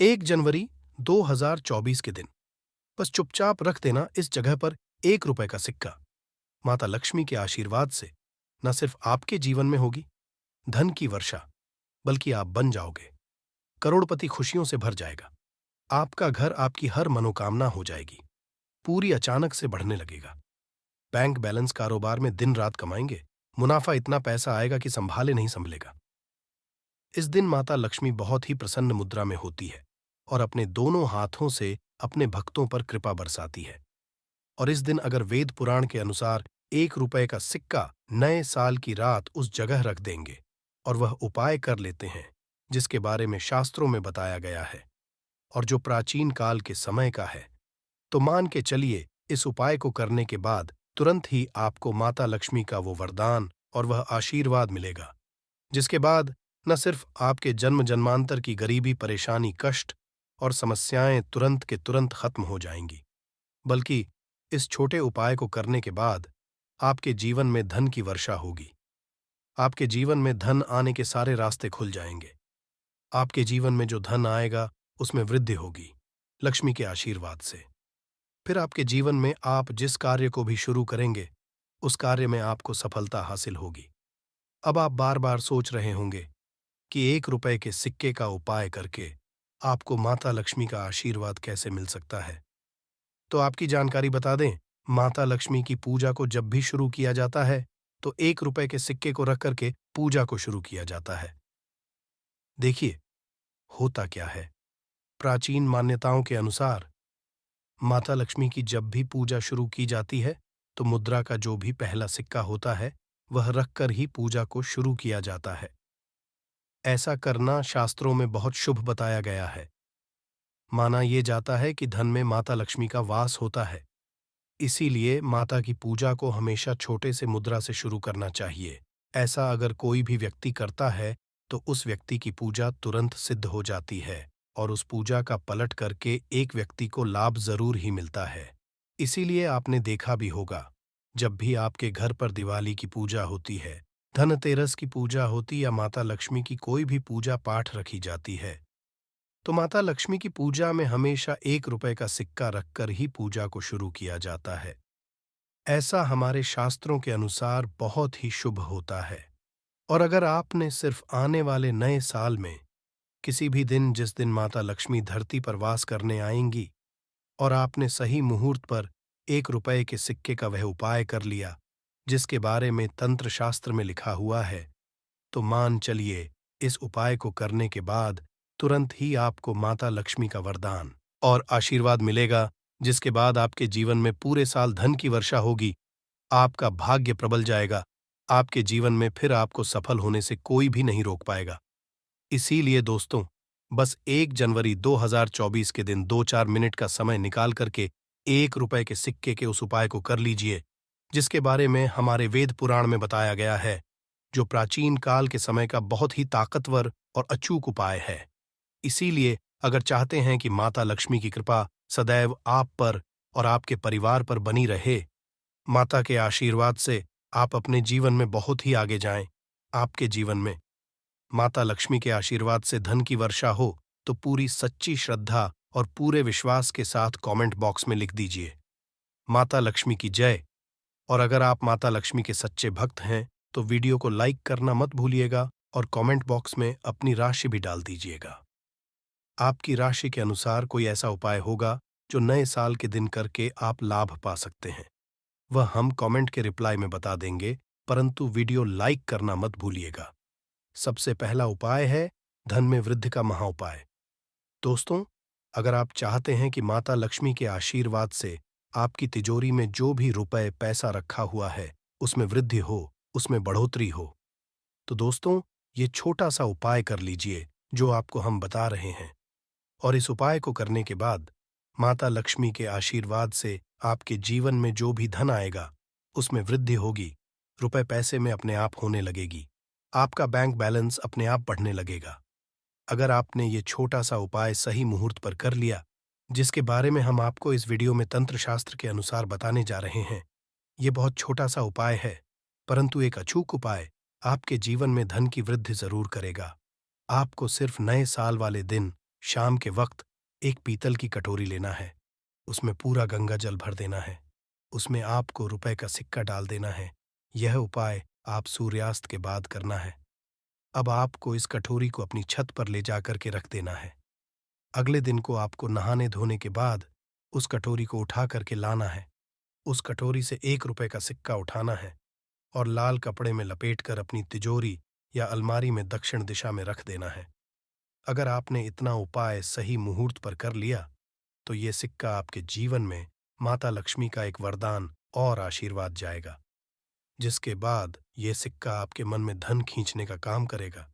1 जनवरी 2024 के दिन बस चुपचाप रख देना इस जगह पर 1 रुपए का सिक्का। माता लक्ष्मी के आशीर्वाद से न सिर्फ आपके जीवन में होगी धन की वर्षा, बल्कि आप बन जाओगे करोड़पति। खुशियों से भर जाएगा आपका घर, आपकी हर मनोकामना हो जाएगी पूरी, अचानक से बढ़ने लगेगा। बैंक बैलेंस, कारोबार में दिन रात कमाएंगे, मुनाफा इतना पैसा आएगा कि संभाले नहीं संभलेगा। इस दिन माता लक्ष्मी बहुत ही प्रसन्न मुद्रा में होती है और अपने दोनों हाथों से अपने भक्तों पर कृपा बरसाती है। और इस दिन अगर वेद पुराण के अनुसार 1 रुपए का सिक्का नए साल की रात उस जगह रख देंगे और वह उपाय कर लेते हैं जिसके बारे में शास्त्रों में बताया गया है और जो प्राचीन काल के समय का है, तो मान के चलिए इस उपाय को करने के बाद तुरंत ही आपको माता लक्ष्मी का वो वरदान और वह आशीर्वाद मिलेगा, जिसके बाद न सिर्फ आपके जन्म जन्मांतर की गरीबी, परेशानी, कष्ट और समस्याएं तुरंत के तुरंत खत्म हो जाएंगी, बल्कि इस छोटे उपाय को करने के बाद आपके जीवन में धन की वर्षा होगी। आपके जीवन में धन आने के सारे रास्ते खुल जाएंगे। आपके जीवन में जो धन आएगा उसमें वृद्धि होगी लक्ष्मी के आशीर्वाद से। फिर आपके जीवन में आप जिस कार्य को भी शुरू करेंगे उस कार्य में आपको सफलता हासिल होगी। अब आप बार बार सोच रहे होंगे कि 1 रुपए के सिक्के का उपाय करके आपको माता लक्ष्मी का आशीर्वाद कैसे मिल सकता है। तो आपकी जानकारी बता दें, माता लक्ष्मी की पूजा को जब भी शुरू किया जाता है तो 1 रुपए के सिक्के को रख करके पूजा को शुरू किया जाता है। देखिए होता क्या है, प्राचीन मान्यताओं के अनुसार माता लक्ष्मी की जब भी पूजा शुरू की जाती है तो मुद्रा का जो भी पहला सिक्का होता है वह रखकर ही पूजा को शुरू किया जाता है। ऐसा करना शास्त्रों में बहुत शुभ बताया गया है। माना यह जाता है कि धन में माता लक्ष्मी का वास होता है, इसीलिए माता की पूजा को हमेशा छोटे से मुद्रा से शुरू करना चाहिए। ऐसा अगर कोई भी व्यक्ति करता है तो उस व्यक्ति की पूजा तुरंत सिद्ध हो जाती है और उस पूजा का पलट करके एक व्यक्ति को लाभ जरूर ही मिलता है। इसीलिए आपने देखा भी होगा, जब भी आपके घर पर दिवाली की पूजा होती है, धनतेरस की पूजा होती या माता लक्ष्मी की कोई भी पूजा पाठ रखी जाती है, तो माता लक्ष्मी की पूजा में हमेशा 1 रुपए का सिक्का रखकर ही पूजा को शुरू किया जाता है। ऐसा हमारे शास्त्रों के अनुसार बहुत ही शुभ होता है। और अगर आपने सिर्फ आने वाले नए साल में किसी भी दिन, जिस दिन माता लक्ष्मी धरती पर वास करने आएंगी, और आपने सही मुहूर्त पर 1 रुपए के सिक्के का वह उपाय कर लिया जिसके बारे में तंत्र शास्त्र में लिखा हुआ है, तो मान चलिए इस उपाय को करने के बाद तुरंत ही आपको माता लक्ष्मी का वरदान और आशीर्वाद मिलेगा, जिसके बाद आपके जीवन में पूरे साल धन की वर्षा होगी। आपका भाग्य प्रबल जाएगा। आपके जीवन में फिर आपको सफल होने से कोई भी नहीं रोक पाएगा। इसीलिए दोस्तों, बस 1 जनवरी 2024 के दिन 2-4 मिनट का समय निकाल करके 1 रुपए के सिक्के के उस उपाय को कर लीजिए जिसके बारे में हमारे वेद पुराण में बताया गया है, जो प्राचीन काल के समय का बहुत ही ताकतवर और अचूक उपाय है। इसीलिए अगर चाहते हैं कि माता लक्ष्मी की कृपा सदैव आप पर और आपके परिवार पर बनी रहे, माता के आशीर्वाद से आप अपने जीवन में बहुत ही आगे जाएं, आपके जीवन में माता लक्ष्मी के आशीर्वाद से धन की वर्षा हो, तो पूरी सच्ची श्रद्धा और पूरे विश्वास के साथ कमेंट बॉक्स में लिख दीजिए, माता लक्ष्मी की जय। और अगर आप माता लक्ष्मी के सच्चे भक्त हैं तो वीडियो को लाइक करना मत भूलिएगा और कमेंट बॉक्स में अपनी राशि भी डाल दीजिएगा। आपकी राशि के अनुसार कोई ऐसा उपाय होगा जो नए साल के दिन करके आप लाभ पा सकते हैं, वह हम कमेंट के रिप्लाई में बता देंगे, परंतु वीडियो लाइक करना मत भूलिएगा। सबसे पहला उपाय है धन में वृद्धि का महाउपाय। दोस्तों, अगर आप चाहते हैं कि माता लक्ष्मी के आशीर्वाद से आपकी तिजोरी में जो भी रुपए पैसा रखा हुआ है उसमें वृद्धि हो, उसमें बढ़ोतरी हो, तो दोस्तों ये छोटा सा उपाय कर लीजिए जो आपको हम बता रहे हैं। और इस उपाय को करने के बाद माता लक्ष्मी के आशीर्वाद से आपके जीवन में जो भी धन आएगा उसमें वृद्धि होगी, रुपए पैसे में अपने आप होने लगेगी, आपका बैंक बैलेंस अपने आप बढ़ने लगेगा। अगर आपने ये छोटा सा उपाय सही मुहूर्त पर कर लिया, जिसके बारे में हम आपको इस वीडियो में तंत्र शास्त्र के अनुसार बताने जा रहे हैं, ये बहुत छोटा सा उपाय है, परंतु एक अचूक उपाय आपके जीवन में धन की वृद्धि जरूर करेगा। आपको सिर्फ नए साल वाले दिन शाम के वक्त एक पीतल की कटोरी लेना है, उसमें पूरा गंगा जल भर देना है, उसमें आपको रुपए का सिक्का डाल देना है। यह उपाय आप सूर्यास्त के बाद करना है। अब आपको इस कटोरी को अपनी छत पर ले जाकर के रख देना है। अगले दिन को आपको नहाने धोने के बाद उस कटोरी को उठा करके लाना है। उस कटोरी से 1 रुपए का सिक्का उठाना है और लाल कपड़े में लपेटकर अपनी तिजोरी या अलमारी में दक्षिण दिशा में रख देना है। अगर आपने इतना उपाय सही मुहूर्त पर कर लिया तो ये सिक्का आपके जीवन में माता लक्ष्मी का एक वरदान और आशीर्वाद जाएगा, जिसके बाद ये सिक्का आपके मन में धन खींचने का काम करेगा।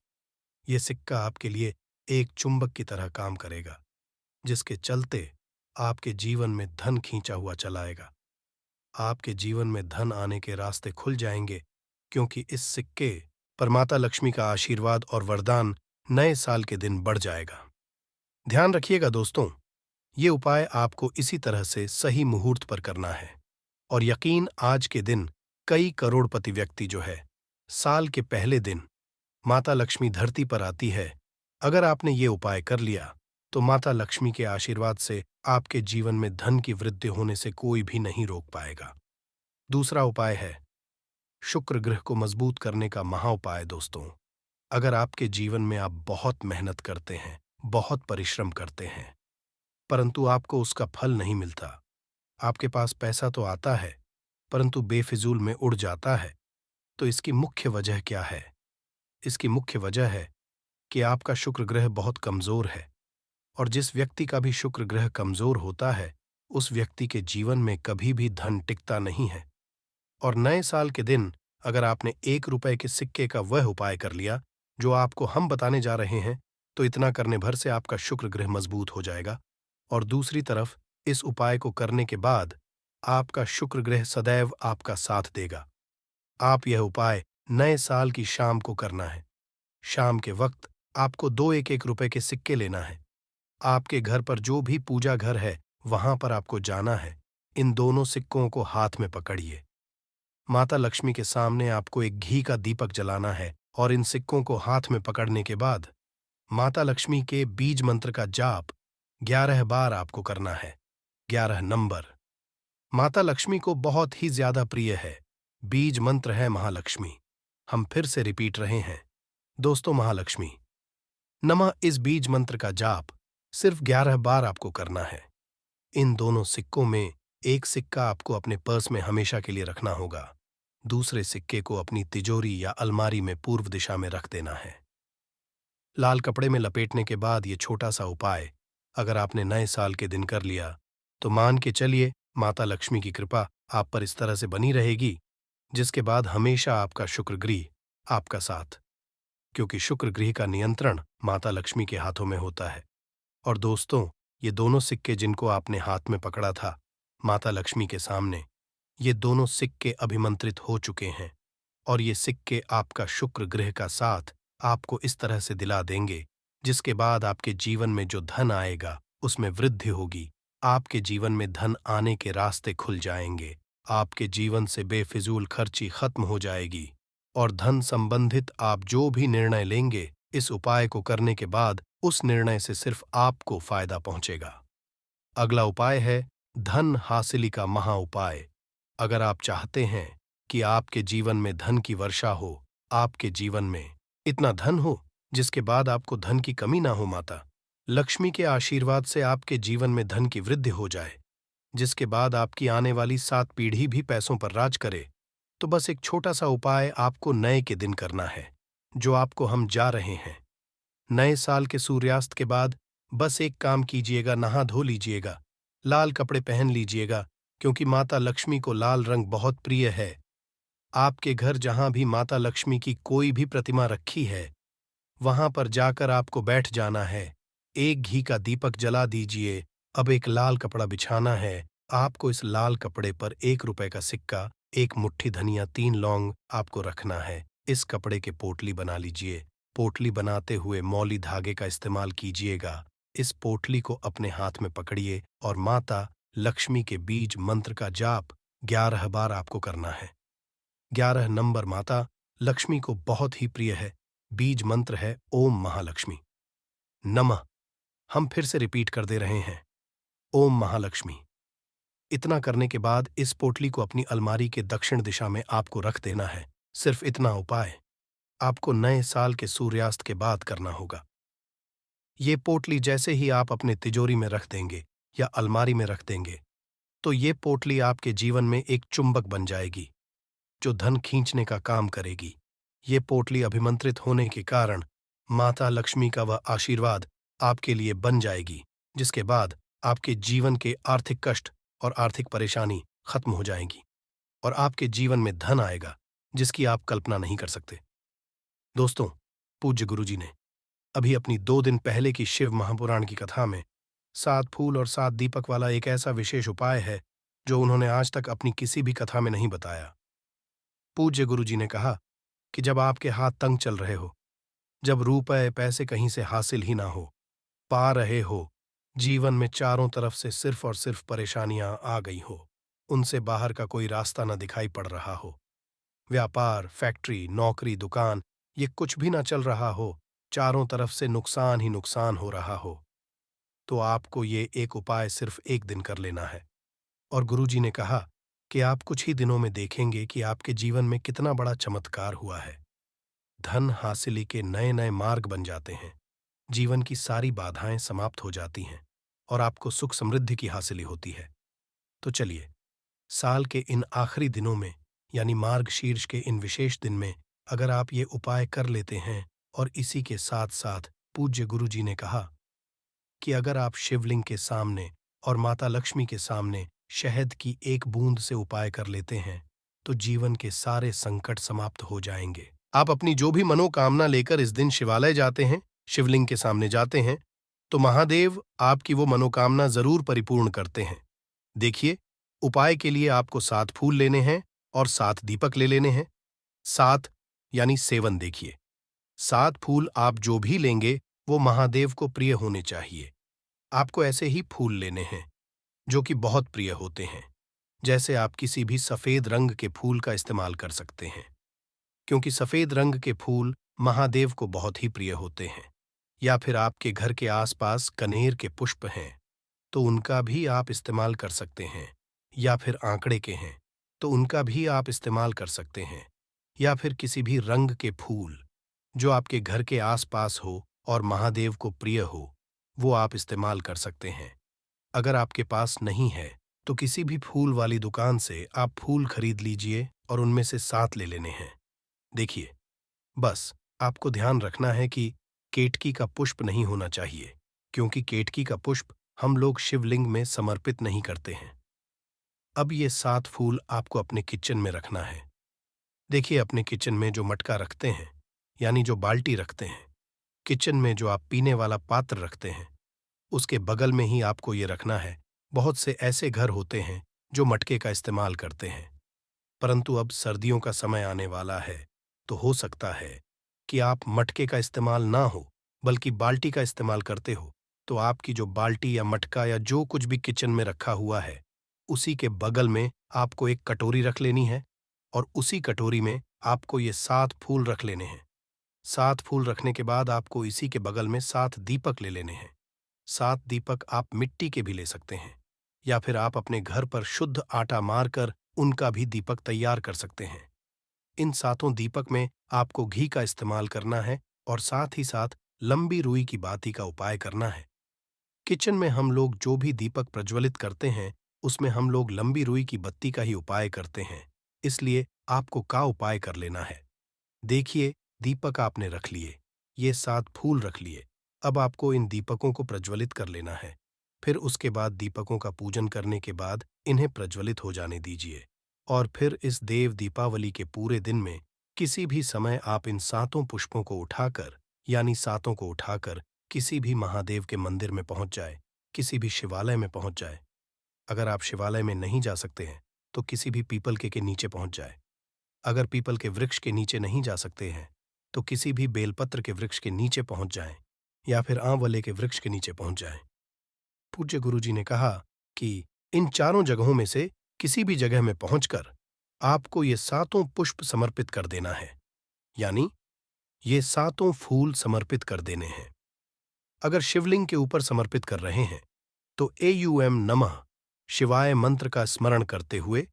ये सिक्का आपके लिए एक चुंबक की तरह काम करेगा, जिसके चलते आपके जीवन में धन खींचा हुआ चला आएगा। आपके जीवन में धन आने के रास्ते खुल जाएंगे, क्योंकि इस सिक्के पर माता लक्ष्मी का आशीर्वाद और वरदान नए साल के दिन बढ़ जाएगा। ध्यान रखिएगा दोस्तों, ये उपाय आपको इसी तरह से सही मुहूर्त पर करना है। और यकीन, आज के दिन कई करोड़पति व्यक्ति जो है, साल के पहले दिन माता लक्ष्मी धरती पर आती है। अगर आपने ये उपाय कर लिया तो माता लक्ष्मी के आशीर्वाद से आपके जीवन में धन की वृद्धि होने से कोई भी नहीं रोक पाएगा। दूसरा उपाय है शुक्र ग्रह को मजबूत करने का महाउपाय। दोस्तों, अगर आपके जीवन में आप बहुत मेहनत करते हैं, बहुत परिश्रम करते हैं, परंतु आपको उसका फल नहीं मिलता, आपके पास पैसा तो आता है परंतु बेफिजूल में उड़ जाता है, तो इसकी मुख्य वजह क्या है? इसकी मुख्य वजह है कि आपका शुक्र ग्रह बहुत कमजोर है। और जिस व्यक्ति का भी शुक्र ग्रह कमजोर होता है, उस व्यक्ति के जीवन में कभी भी धन टिकता नहीं है। और नए साल के दिन अगर आपने 1 रुपए के सिक्के का वह उपाय कर लिया जो आपको हम बताने जा रहे हैं, तो इतना करने भर से आपका शुक्र ग्रह मजबूत हो जाएगा। और दूसरी तरफ इस उपाय को करने के बाद आपका शुक्र ग्रह सदैव आपका साथ देगा। आप यह उपाय नए साल की शाम को करना है। शाम के वक्त आपको 2 1-1 रुपए के सिक्के लेना है। आपके घर पर जो भी पूजा घर है, वहां पर आपको जाना है। इन दोनों सिक्कों को हाथ में पकड़िए। माता लक्ष्मी के सामने आपको एक घी का दीपक जलाना है और इन सिक्कों को हाथ में पकड़ने के बाद माता लक्ष्मी के बीज मंत्र का जाप 11 बार आपको करना है। 11 नंबर माता लक्ष्मी को बहुत ही ज्यादा प्रिय है। बीज मंत्र है महालक्ष्मी। हम फिर से रिपीट रहे हैं दोस्तों, महालक्ष्मी नमः। इस बीज मंत्र का जाप सिर्फ 11 बार आपको करना है। इन दोनों सिक्कों में एक सिक्का आपको अपने पर्स में हमेशा के लिए रखना होगा, दूसरे सिक्के को अपनी तिजोरी या अलमारी में पूर्व दिशा में रख देना है। लाल कपड़े में लपेटने के बाद ये छोटा सा उपाय अगर आपने नए साल के दिन कर लिया तो मान के चलिए माता लक्ष्मी की कृपा आप पर इस तरह से बनी रहेगी, जिसके बाद हमेशा आपका शुक्र ग्रह आपका साथ, क्योंकि शुक्र ग्रह का नियंत्रण माता लक्ष्मी के हाथों में होता है। और दोस्तों, ये दोनों सिक्के जिनको आपने हाथ में पकड़ा था माता लक्ष्मी के सामने, ये दोनों सिक्के अभिमंत्रित हो चुके हैं। और ये सिक्के आपका शुक्र ग्रह का साथ आपको इस तरह से दिला देंगे, जिसके बाद आपके जीवन में जो धन आएगा उसमें वृद्धि होगी। आपके जीवन में धन आने के रास्ते खुल जाएंगे। आपके जीवन से बेफिजूल खर्ची खत्म हो जाएगी और धन संबंधित आप जो भी निर्णय लेंगे, इस उपाय को करने के बाद उस निर्णय से सिर्फ आपको फायदा पहुंचेगा। अगला उपाय है धन हासिली का महा उपाय। अगर आप चाहते हैं कि आपके जीवन में धन की वर्षा हो, आपके जीवन में इतना धन हो जिसके बाद आपको धन की कमी ना हो, माता लक्ष्मी के आशीर्वाद से आपके जीवन में धन की वृद्धि हो जाए, जिसके बाद आपकी आने वाली 7 पीढ़ी भी पैसों पर राज करे, तो बस एक छोटा सा उपाय आपको नए के दिन करना है, जो आपको हम जा रहे हैं। नए साल के सूर्यास्त के बाद बस एक काम कीजिएगा, नहा धो लीजिएगा, लाल कपड़े पहन लीजिएगा, क्योंकि माता लक्ष्मी को लाल रंग बहुत प्रिय है। आपके घर जहां भी माता लक्ष्मी की कोई भी प्रतिमा रखी है, वहां पर जाकर आपको बैठ जाना है। एक घी का दीपक जला दीजिए। अब एक लाल कपड़ा बिछाना है। आपको इस लाल कपड़े पर 1 रुपए का सिक्का, एक मुट्ठी धनिया, 3 लौंग आपको रखना है। इस कपड़े के पोटली बना लीजिए। पोटली बनाते हुए मौली धागे का इस्तेमाल कीजिएगा। इस पोटली को अपने हाथ में पकड़िए और माता लक्ष्मी के बीज मंत्र का जाप 11 बार आपको करना है। 11 नंबर माता लक्ष्मी को बहुत ही प्रिय है। बीज मंत्र है ओम महालक्ष्मी नमः। हम फिर से रिपीट कर दे रहे हैं, ओम महालक्ष्मी। इतना करने के बाद इस पोटली को अपनी अलमारी के दक्षिण दिशा में आपको रख देना है। सिर्फ इतना उपाय आपको नए साल के सूर्यास्त के बाद करना होगा। ये पोटली जैसे ही आप अपने तिजोरी में रख देंगे या अलमारी में रख देंगे, तो ये पोटली आपके जीवन में एक चुंबक बन जाएगी, जो धन खींचने का काम करेगी। ये पोटली अभिमंत्रित होने के कारण माता लक्ष्मी का वह आशीर्वाद आपके लिए बन जाएगी, जिसके बाद आपके जीवन के आर्थिक कष्ट और आर्थिक परेशानी खत्म हो जाएंगी और आपके जीवन में धन आएगा, जिसकी आप कल्पना नहीं कर सकते। दोस्तों, पूज्य गुरुजी ने अभी अपनी 2 दिन पहले की शिव महापुराण की कथा में 7 फूल और 7 दीपक वाला एक ऐसा विशेष उपाय है जो उन्होंने आज तक अपनी किसी भी कथा में नहीं बताया। पूज्य गुरुजी ने कहा कि जब आपके हाथ तंग चल रहे हो, जब रुपए पैसे कहीं से हासिल ही ना हो पा रहे हो, जीवन में चारों तरफ से सिर्फ और सिर्फ परेशानियां आ गई हो, उनसे बाहर का कोई रास्ता न दिखाई पड़ रहा हो, व्यापार, फैक्ट्री, नौकरी, दुकान, ये कुछ भी ना चल रहा हो, चारों तरफ से नुकसान ही नुकसान हो रहा हो, तो आपको ये एक उपाय सिर्फ 1 दिन कर लेना है। और गुरुजी ने कहा कि आप कुछ ही दिनों में देखेंगे कि आपके जीवन में कितना बड़ा चमत्कार हुआ है। धन हासिली के नए नए मार्ग बन जाते हैं, जीवन की सारी बाधाएं समाप्त हो जाती हैं और आपको सुख समृद्धि की हासिली होती है। तो चलिए, साल के इन आखिरी दिनों में यानी मार्ग शीर्ष के इन विशेष दिन में अगर आप ये उपाय कर लेते हैं, और इसी के साथ साथ पूज्य गुरुजी ने कहा कि अगर आप शिवलिंग के सामने और माता लक्ष्मी के सामने शहद की एक बूंद से उपाय कर लेते हैं, तो जीवन के सारे संकट समाप्त हो जाएंगे। आप अपनी जो भी मनोकामना लेकर इस दिन शिवालय जाते हैं, शिवलिंग के सामने जाते हैं, तो महादेव आपकी वो मनोकामना जरूर परिपूर्ण करते हैं। देखिए, उपाय के लिए आपको 7 फूल लेने हैं और 7 दीपक ले लेने हैं। 7 यानी 7 देखिए। 7 फूल आप जो भी लेंगे वो महादेव को प्रिय होने चाहिए। आपको ऐसे ही फूल लेने हैं जो कि बहुत प्रिय होते हैं। जैसे आप किसी भी सफेद रंग के फूल का इस्तेमाल कर सकते हैं, क्योंकि सफेद रंग के फूल महादेव को बहुत ही प्रिय होते हैं। या फिर आपके घर के आसपास कनेर के पुष्प हैं, तो उनका भी आप इस्तेमाल कर सकते हैं। या फिर आंकड़े के हैं, तो उनका भी आप इस्तेमाल कर सकते हैं। या फिर किसी भी रंग के फूल जो आपके घर के आसपास हो और महादेव को प्रिय हो, वो आप इस्तेमाल कर सकते हैं। अगर आपके पास नहीं है, तो किसी भी फूल वाली दुकान से आप फूल खरीद लीजिए और उनमें से 7 ले लेने हैं। देखिए, बस आपको ध्यान रखना है कि केतकी का पुष्प नहीं होना चाहिए, क्योंकि केतकी का पुष्प हम लोग शिवलिंग में समर्पित नहीं करते हैं। अब ये 7 फूल आपको अपने किचन में रखना है। देखिए, अपने किचन में जो मटका रखते हैं, यानी जो बाल्टी रखते हैं, किचन में जो आप पीने वाला पात्र रखते हैं, उसके बगल में ही आपको ये रखना है। बहुत से ऐसे घर होते हैं जो मटके का इस्तेमाल करते हैं, परंतु अब सर्दियों का समय आने वाला है, तो हो सकता है कि आप मटके का इस्तेमाल ना हो, बल्कि बाल्टी का इस्तेमाल करते हो। तो आपकी जो बाल्टी या मटका या जो कुछ भी किचन में रखा हुआ है, उसी के बगल में आपको एक कटोरी रख लेनी है और उसी कटोरी में आपको ये 7 फूल रख लेने हैं। 7 फूल रखने के बाद आपको इसी के बगल में 7 दीपक ले लेने हैं। 7 दीपक आप मिट्टी के भी ले सकते हैं, या फिर आप अपने घर पर शुद्ध आटा मारकर उनका भी दीपक तैयार कर सकते हैं। इन 7 दीपक में आपको घी का इस्तेमाल करना है और साथ ही साथ लंबी रुई की बाती का उपाय करना है। किचन में हम लोग जो भी दीपक प्रज्वलित करते हैं, उसमें हम लोग लंबी रुई की बत्ती का ही उपाय करते हैं, इसलिए आपको का उपाय कर लेना है। देखिए, दीपक आपने रख लिए, ये 7 फूल रख लिए। अब आपको इन दीपकों को प्रज्वलित कर लेना है। फिर उसके बाद दीपकों का पूजन करने के बाद इन्हें प्रज्वलित हो जाने दीजिए। और फिर इस देव दीपावली के पूरे दिन में किसी भी समय आप इन 7 पुष्पों को उठाकर, यानी 7 को उठाकर किसी भी महादेव के मंदिर में पहुंच जाए, किसी भी शिवालय में पहुंच जाए। अगर आप शिवालय में नहीं जा सकते हैं, तो किसी भी पीपल के नीचे पहुंच जाए। अगर पीपल के वृक्ष के नीचे नहीं जा सकते हैं, तो किसी भी बेलपत्र के वृक्ष के नीचे पहुंच जाएं, या फिर आंवले के वृक्ष के नीचे पहुंच जाएं। पूज्य गुरुजी ने कहा कि इन चारों जगहों में से किसी भी जगह में पहुंचकर आपको ये 7 पुष्प समर्पित कर देना है, यानी ये 7 फूल समर्पित कर देने हैं। अगर शिवलिंग के ऊपर समर्पित कर रहे हैं तो एयूएम नमः शिवाय मंत्र का स्मरण करते हुए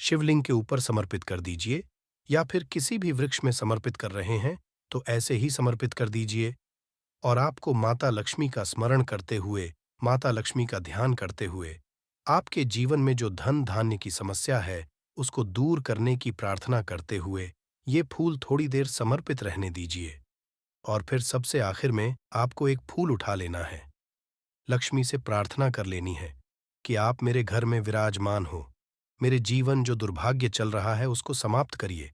शिवलिंग के ऊपर समर्पित कर दीजिए, या फिर किसी भी वृक्ष में समर्पित कर रहे हैं तो ऐसे ही समर्पित कर दीजिए। और आपको माता लक्ष्मी का स्मरण करते हुए, माता लक्ष्मी का ध्यान करते हुए आपके जीवन में जो धन धान्य की समस्या है उसको दूर करने की प्रार्थना करते हुए ये फूल थोड़ी देर समर्पित रहने दीजिए। और फिर सबसे आखिर में आपको एक फूल उठा लेना है, लक्ष्मी से प्रार्थना कर लेनी है कि आप मेरे घर में विराजमान हो, मेरे जीवन जो दुर्भाग्य चल रहा है उसको समाप्त करिए।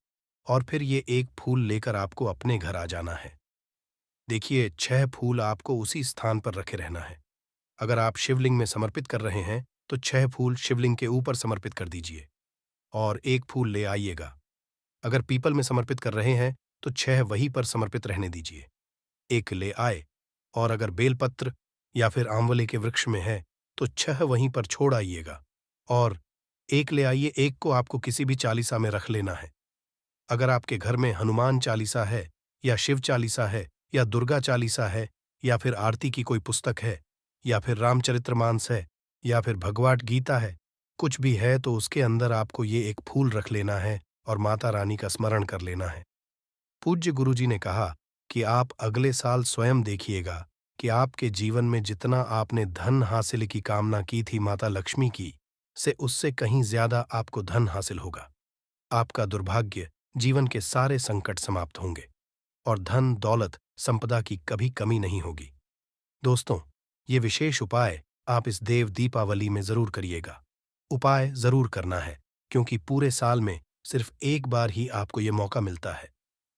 और फिर ये एक फूल लेकर आपको अपने घर आ जाना है। देखिए, 6 फूल आपको उसी स्थान पर रखे रहना है। अगर आप शिवलिंग में समर्पित कर रहे हैं तो 6 फूल शिवलिंग के ऊपर समर्पित कर दीजिए और एक फूल ले आइएगा। अगर पीपल में समर्पित कर रहे हैं तो 6 वहीं पर समर्पित रहने दीजिए, एक ले आए। और अगर बेलपत्र या फिर आंवले के वृक्ष में है तो 6 वहीं पर छोड़ आइएगा और एक ले आइए। एक को आपको किसी भी चालीसा में रख लेना है। अगर आपके घर में हनुमान चालीसा है या शिव चालीसा है या दुर्गा चालीसा है या फिर आरती की कोई पुस्तक है या फिर रामचरितमानस है या फिर भगवद गीता है, कुछ भी है तो उसके अंदर आपको ये एक फूल रख लेना है और माता रानी का स्मरण कर लेना है। पूज्य गुरुजी ने कहा कि आप अगले साल स्वयं देखिएगा कि आपके जीवन में जितना आपने धन हासिल की कामना की थी माता लक्ष्मी की से उससे कहीं ज्यादा आपको धन हासिल होगा। आपका दुर्भाग्य, जीवन के सारे संकट समाप्त होंगे और धन दौलत संपदा की कभी कमी नहीं होगी। दोस्तों, ये विशेष उपाय आप इस देव दीपावली में जरूर करिएगा। उपाय जरूर करना है क्योंकि पूरे साल में सिर्फ एक बार ही आपको ये मौका मिलता है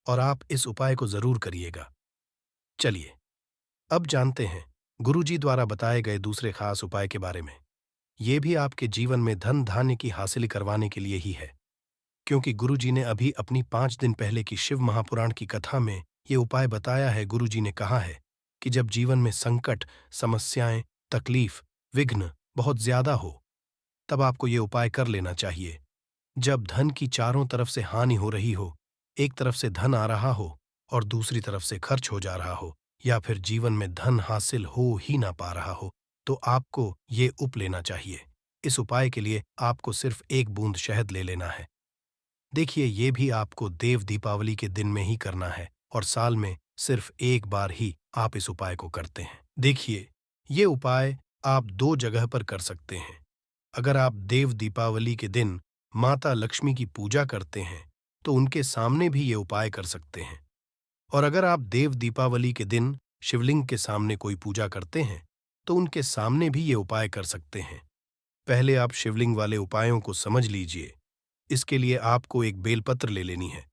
और आप इस उपाय को जरूर करिएगा। चलिए अब जानते हैं गुरुजी द्वारा बताए गए दूसरे खास उपाय के बारे में। ये भी आपके जीवन में धन धान्य की हासिल करवाने के लिए ही है, क्योंकि गुरुजी ने अभी अपनी 5 दिन पहले की शिव महापुराण की कथा में ये उपाय बताया है। गुरुजी ने कहा है कि जब जीवन में संकट, समस्याएं, तकलीफ, विघ्न बहुत ज्यादा हो तब आपको ये उपाय कर लेना चाहिए। जब धन की चारों तरफ से हानि हो रही हो, एक तरफ से धन आ रहा हो और दूसरी तरफ से खर्च हो जा रहा हो, या फिर जीवन में धन हासिल हो ही ना पा रहा हो, तो आपको ये उप लेना चाहिए। इस उपाय के लिए आपको सिर्फ 1 बूंद शहद ले लेना है। देखिए, ये भी आपको देव दीपावली के दिन में ही करना है और साल में सिर्फ एक बार ही आप इस उपाय को करते हैं। देखिए, ये उपाय आप 2 जगह पर कर सकते हैं। अगर आप देव दीपावली के दिन माता लक्ष्मी की पूजा करते हैं तो उनके सामने भी ये उपाय कर सकते हैं। और अगर आप देव दीपावली के दिन शिवलिंग के सामने कोई पूजा करते हैं तो उनके सामने भी ये उपाय कर सकते हैं। पहले आप शिवलिंग वाले उपायों को समझ लीजिए। इसके लिए आपको एक बेलपत्र ले लेनी है।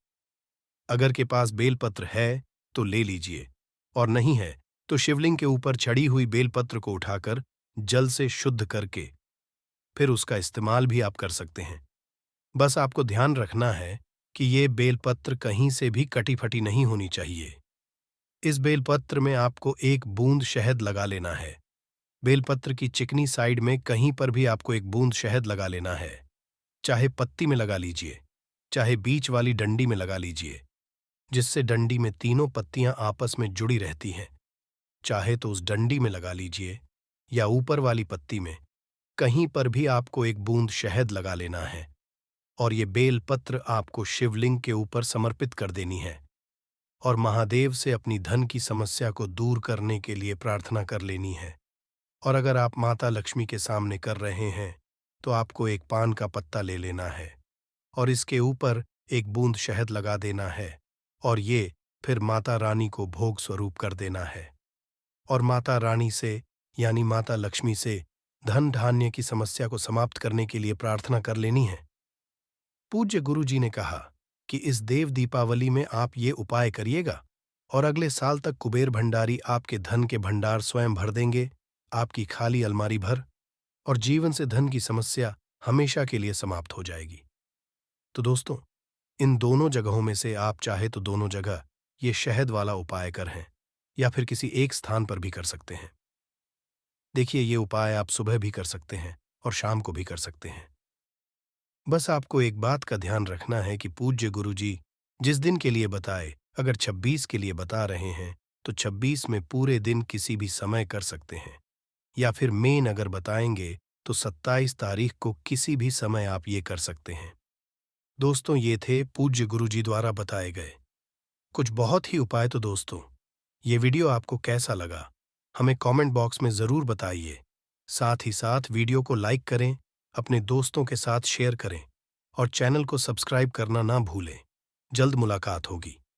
अगर के पास बेलपत्र है तो ले लीजिए, और नहीं है तो शिवलिंग के ऊपर चढ़ी हुई बेलपत्र को उठाकर जल से शुद्ध करके फिर उसका इस्तेमाल भी आप कर सकते हैं। बस आपको ध्यान रखना है कि ये बेलपत्र कहीं से भी कटी फटी नहीं होनी चाहिए। इस बेलपत्र में आपको 1 बूंद शहद लगा लेना है। बेलपत्र की चिकनी साइड में कहीं पर भी आपको 1 बूंद शहद लगा लेना है। चाहे पत्ती में लगा लीजिए, चाहे बीच वाली डंडी में लगा लीजिए, जिससे डंडी में तीनों पत्तियां आपस में जुड़ी रहती हैं। चाहे तो उस डंडी में लगा लीजिए या ऊपर वाली पत्ती में, कहीं पर भी आपको 1 बूंद शहद लगा लेना है और ये बेलपत्र आपको शिवलिंग के ऊपर समर्पित कर देनी है और महादेव से अपनी धन की समस्या को दूर करने के लिए प्रार्थना कर लेनी है। और अगर आप माता लक्ष्मी के सामने कर रहे हैं तो आपको 1 पान का पत्ता ले लेना है और इसके ऊपर 1 बूंद शहद लगा देना है और ये फिर माता रानी को भोग स्वरूप कर देना है और माता रानी से यानी माता लक्ष्मी से धन धान्य की समस्या को समाप्त करने के लिए प्रार्थना कर लेनी है। पूज्य गुरु जी ने कहा कि इस देव दीपावली में आप ये उपाय करिएगा और अगले साल तक कुबेर भंडारी आपके धन के भंडार स्वयं भर देंगे, आपकी खाली अलमारी भर, और जीवन से धन की समस्या हमेशा के लिए समाप्त हो जाएगी। तो दोस्तों, इन दोनों जगहों में से आप चाहे तो दोनों जगह ये शहद वाला उपाय करें या फिर किसी एक स्थान पर भी कर सकते हैं। देखिए, ये उपाय आप सुबह भी कर सकते हैं और शाम को भी कर सकते हैं। बस आपको एक बात का ध्यान रखना है कि पूज्य गुरुजी जिस दिन के लिए बताए, अगर 26 के लिए बता रहे हैं तो 26 में पूरे दिन किसी भी समय कर सकते हैं। या फिर मेन अगर बताएंगे तो 27 तारीख को किसी भी समय आप ये कर सकते हैं। दोस्तों, ये थे पूज्य गुरुजी द्वारा बताए गए कुछ बहुत ही उपाय। तो दोस्तों, ये वीडियो आपको कैसा लगा हमें कमेंट बॉक्स में ज़रूर बताइए। साथ ही साथ वीडियो को लाइक करें, अपने दोस्तों के साथ शेयर करें और चैनल को सब्सक्राइब करना ना भूलें। जल्द मुलाकात होगी।